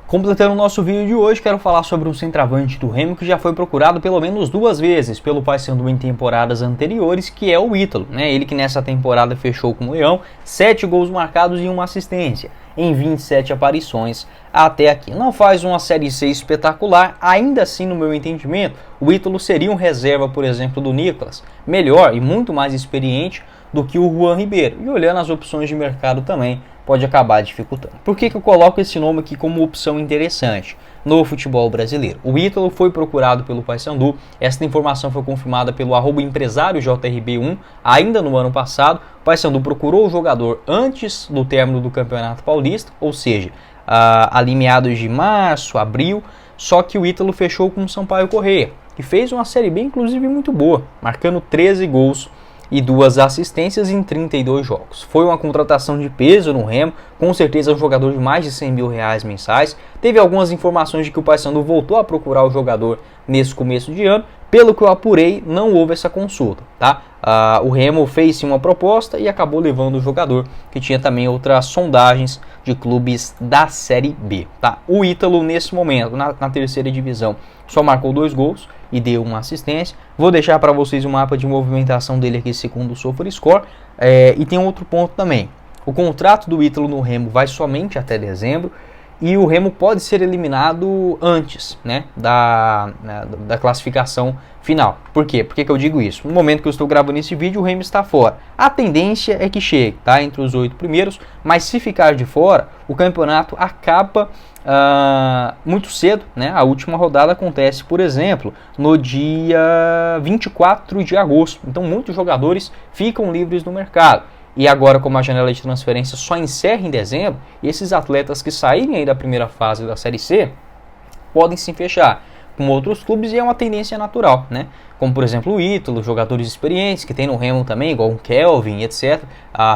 Completando o nosso vídeo de hoje, quero falar sobre um centroavante do Remo que já foi procurado pelo menos 2 vezes pelo Paysandu em temporadas anteriores, que é o Ítalo, né? Ele que nessa temporada fechou com o Leão, 7 gols marcados e 1 assistência em 27 aparições até aqui. Não faz uma Série C espetacular, ainda assim, no meu entendimento, o Ítalo seria um reserva, por exemplo, do Nicolas, melhor e muito mais experiente do que o Juan Ribeiro. E olhando as opções de mercado também, pode acabar dificultando. Por que eu coloco esse nome aqui como opção interessante no futebol brasileiro? O Ítalo foi procurado pelo Paysandu, esta informação foi confirmada pelo @empresário JRB1 ainda no ano passado. O Paysandu procurou o jogador antes do término do Campeonato Paulista, ou seja, ali meados de março, abril, só que o Ítalo fechou com o Sampaio Corrêa, que fez uma Série B inclusive muito boa, marcando 13 gols e 2 assistências em 32 jogos. Foi uma contratação de peso no Remo, com certeza um jogador de mais de R$100 mil mensais. Teve algumas informações de que o Paysandu voltou a procurar o jogador nesse começo de ano. Pelo que eu apurei, não houve essa consulta, tá? O Remo fez sim uma proposta e acabou levando o jogador, que tinha também outras sondagens de clubes da Série B, tá? O Ítalo, nesse momento, na terceira divisão, só marcou 2 gols e deu uma assistência. Vou deixar para vocês o mapa de movimentação dele aqui segundo o SofaScore. E tem outro ponto também. O contrato do Ítalo no Remo vai somente até dezembro e o Remo pode ser eliminado antes, né, da classificação final. Por quê? Por que eu digo isso? No momento que eu estou gravando esse vídeo, o Remo está fora. A tendência é que chegue, tá, entre os 8 primeiros, mas se ficar de fora, o campeonato acaba muito cedo, né? A última rodada acontece, por exemplo, no dia 24 de agosto. Então muitos jogadores ficam livres no mercado. E agora, como a janela de transferência só encerra em dezembro, esses atletas que saírem aí da primeira fase da Série C podem se fechar com outros clubes e é uma tendência natural, né? Como por exemplo o Ítalo, jogadores experientes que tem no Remo também, igual o Kelvin, etc.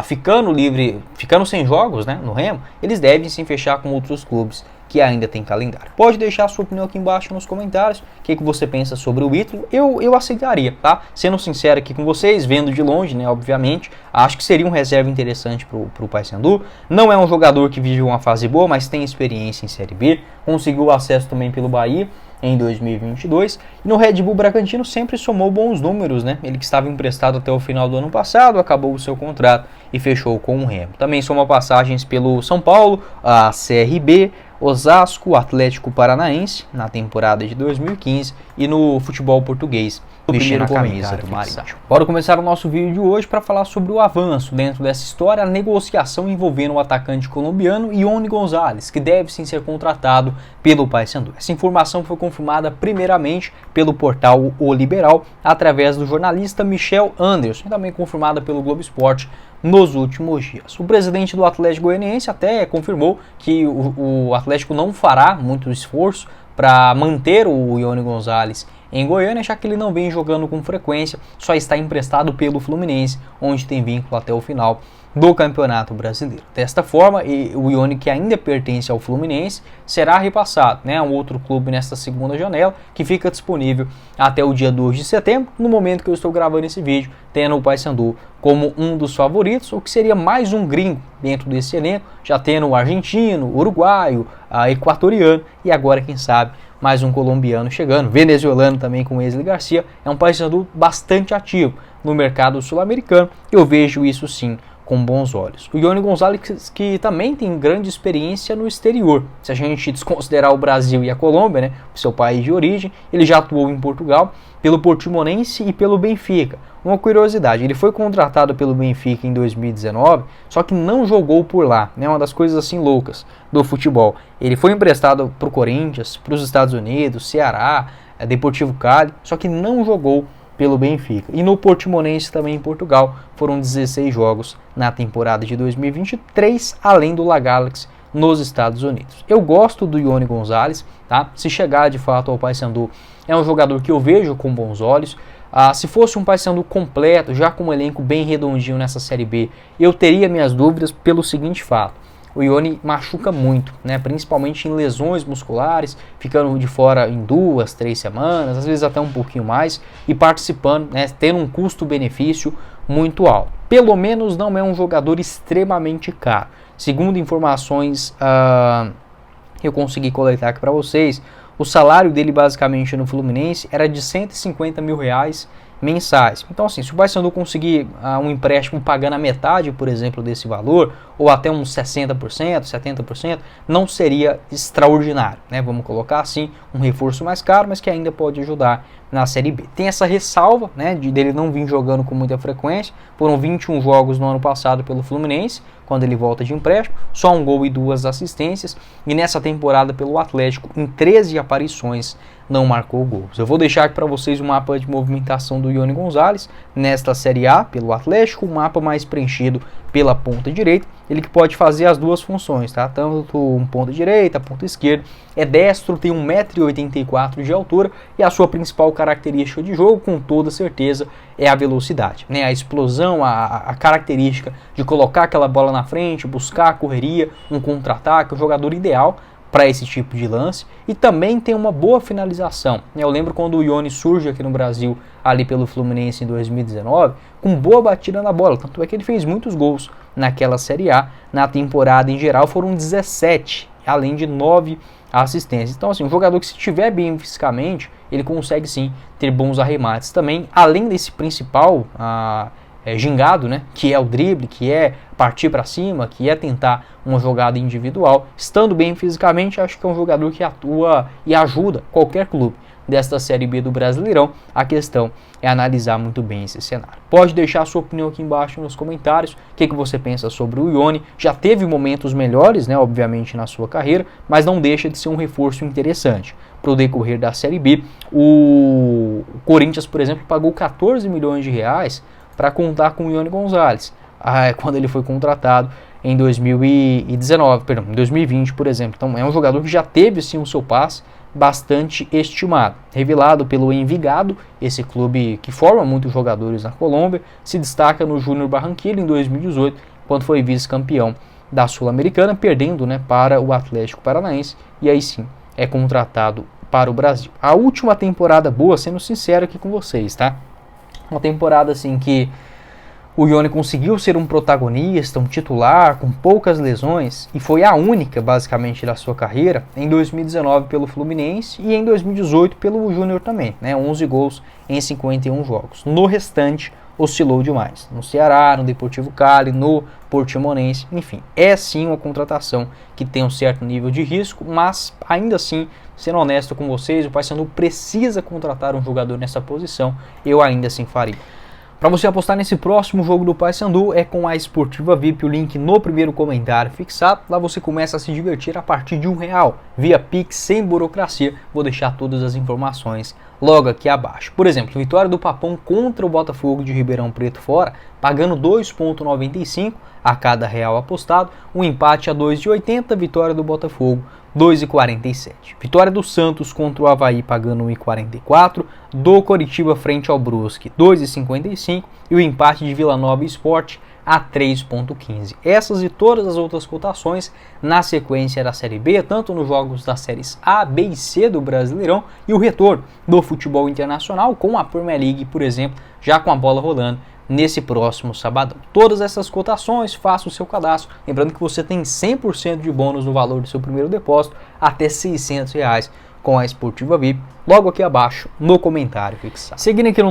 Ficando sem jogos, né, no Remo, eles devem se fechar com outros clubes que ainda tem calendário. Pode deixar a sua opinião aqui embaixo nos comentários, o que você pensa sobre o Ítalo. Eu aceitaria, tá? Sendo sincero aqui com vocês, vendo de longe, né, obviamente, acho que seria um reserva interessante pro Paysandu. Não é um jogador que vive uma fase boa, mas tem experiência em Série B, conseguiu acesso também pelo Bahia em 2022, e no Red Bull Bragantino sempre somou bons números, né? Ele que estava emprestado até o final do ano passado, acabou o seu contrato e fechou com o Remo. Também soma passagens pelo São Paulo, a CRB, Osasco, Atlético Paranaense na temporada de 2015 e no futebol português, vestindo a camisa do Marítimo. Bora começar o nosso vídeo de hoje para falar sobre o avanço dentro dessa história, a negociação envolvendo o atacante colombiano Iony González, que deve sim ser contratado pelo Paysandu. Essa informação foi confirmada primeiramente pelo portal O Liberal, através do jornalista Michel Anderson, e também confirmada pelo Globo Esporte nos últimos dias. O presidente do Atlético Goianiense até confirmou que o Atlético não fará muito esforço para manter o Iony González em Goiânia, já que ele não vem jogando com frequência, só está emprestado pelo Fluminense, onde tem vínculo até o final do Campeonato Brasileiro. Desta forma, o Iony, que ainda pertence ao Fluminense, será repassado, né, a um outro clube nesta segunda janela, que fica disponível até o dia 2 de setembro, no momento que eu estou gravando esse vídeo, tendo o Paysandu como um dos favoritos, o que seria mais um gringo dentro desse elenco, já tendo o argentino, o uruguaio, equatoriano e agora, quem sabe, mais um colombiano chegando, venezuelano também com Wesley Garcia. É um Paysandu bastante ativo no mercado sul-americano, eu vejo isso sim com bons olhos. O Iony González, que também tem grande experiência no exterior, se a gente desconsiderar o Brasil e a Colômbia, né, o seu país de origem, ele já atuou em Portugal, pelo Portimonense e pelo Benfica. Uma curiosidade, ele foi contratado pelo Benfica em 2019, só que não jogou por lá, né? Uma das coisas assim loucas do futebol. Ele foi emprestado para o Corinthians, para os Estados Unidos, Ceará, Deportivo Cali, só que não jogou pelo Benfica. E no Portimonense também em Portugal, foram 16 jogos na temporada de 2023, além do La Galaxy nos Estados Unidos. Eu gosto do Iony González, tá? Se chegar de fato ao Paysandu, é um jogador que eu vejo com bons olhos. Se fosse um Paysandu completo, já com um elenco bem redondinho nessa Série B, eu teria minhas dúvidas pelo seguinte fato: o Iony machuca muito, né? Principalmente em lesões musculares, ficando de fora em 2, 3 semanas, às vezes até um pouquinho mais, e participando, né? Tendo um custo-benefício muito alto. Pelo menos não é um jogador extremamente caro. Segundo informações eu consegui coletar aqui para vocês, o salário dele basicamente no Fluminense era de R$150 mil mensais. Então assim, se o Paysandu conseguir um empréstimo pagando a metade, por exemplo, desse valor, ou até uns 60%, 70%, não seria extraordinário, né? Vamos colocar assim, um reforço mais caro, mas que ainda pode ajudar na Série B. Tem essa ressalva, né, dele não vir jogando com muita frequência. Foram 21 jogos no ano passado pelo Fluminense, quando ele volta de empréstimo, só um gol e 2 assistências, e nessa temporada pelo Atlético, em 13 aparições, não marcou gols. Eu vou deixar aqui para vocês o mapa de movimentação do Iony Gonzalez nesta Série A pelo Atlético, um mapa mais preenchido pela ponta direita, ele que pode fazer as duas funções, tá? Tanto um ponta direita, ponta esquerda, é destro, tem 1,84 m de altura e a sua principal característica de jogo, com toda certeza, é a velocidade, né? A explosão, a característica de colocar aquela bola na frente, buscar a correria, um contra-ataque, o jogador ideal para esse tipo de lance, e também tem uma boa finalização. Eu lembro quando o Iony surge aqui no Brasil, ali pelo Fluminense em 2019, com boa batida na bola, tanto é que ele fez muitos gols naquela Série A. Na temporada em geral foram 17, além de 9 assistências. Então assim, um jogador que, se estiver bem fisicamente, ele consegue sim ter bons arremates também, além desse principal gingado, né, que é o drible, que é partir para cima, que é tentar uma jogada individual. Estando bem fisicamente, acho que é um jogador que atua e ajuda qualquer clube desta Série B do Brasileirão. A questão é analisar muito bem esse cenário. Pode deixar a sua opinião aqui embaixo nos comentários, o que você pensa sobre o Iony. Já teve momentos melhores, né, obviamente, na sua carreira, mas não deixa de ser um reforço interessante para o decorrer da Série B. O Corinthians, por exemplo, pagou 14 milhões de reais para contar com o Iony Gonzalez, quando ele foi contratado em 2020, por exemplo. Então é um jogador que já teve sim o seu passe bastante estimado. Revelado pelo Envigado, esse clube que forma muitos jogadores na Colômbia, se destaca no Júnior Barranquilla em 2018, quando foi vice-campeão da Sul-Americana, perdendo, né, para o Atlético Paranaense, e aí sim é contratado para o Brasil. A última temporada boa, sendo sincero aqui com vocês, tá? Uma temporada assim que o Iony conseguiu ser um protagonista, um titular, com poucas lesões, e foi a única, basicamente, da sua carreira, em 2019 pelo Fluminense e em 2018 pelo Júnior também, né? 11 gols em 51 jogos. No restante, oscilou demais. No Ceará, no Deportivo Cali, no Portimonense, enfim. É sim uma contratação que tem um certo nível de risco, mas ainda assim, sendo honesto com vocês, o Paysandu precisa contratar um jogador nessa posição, eu ainda assim faria. Para você apostar nesse próximo jogo do Paysandu é com a Esportiva VIP, o link no primeiro comentário fixado. Lá você começa a se divertir a partir de R$1, via Pix, sem burocracia. Vou deixar todas as informações logo aqui abaixo. Por exemplo, vitória do Papão contra o Botafogo de Ribeirão Preto fora, pagando 2,95 a cada real apostado. Um empate a 2,80, vitória do Botafogo 2,47. Vitória do Santos contra o Avaí pagando 1,44, do Coritiba frente ao Brusque 2,55 e o empate de Vila Nova Sport a 3,15. Essas e todas as outras cotações na sequência da Série B, tanto nos jogos das séries A, B e C do Brasileirão e o retorno do futebol internacional com a Premier League, por exemplo, já com a bola rolando nesse próximo sabadão. Todas essas cotações, faça o seu cadastro. Lembrando que você tem 100% de bônus no valor do seu primeiro depósito, até R$600 com a Esportiva VIP, logo aqui abaixo no comentário fixado. Seguindo aqui no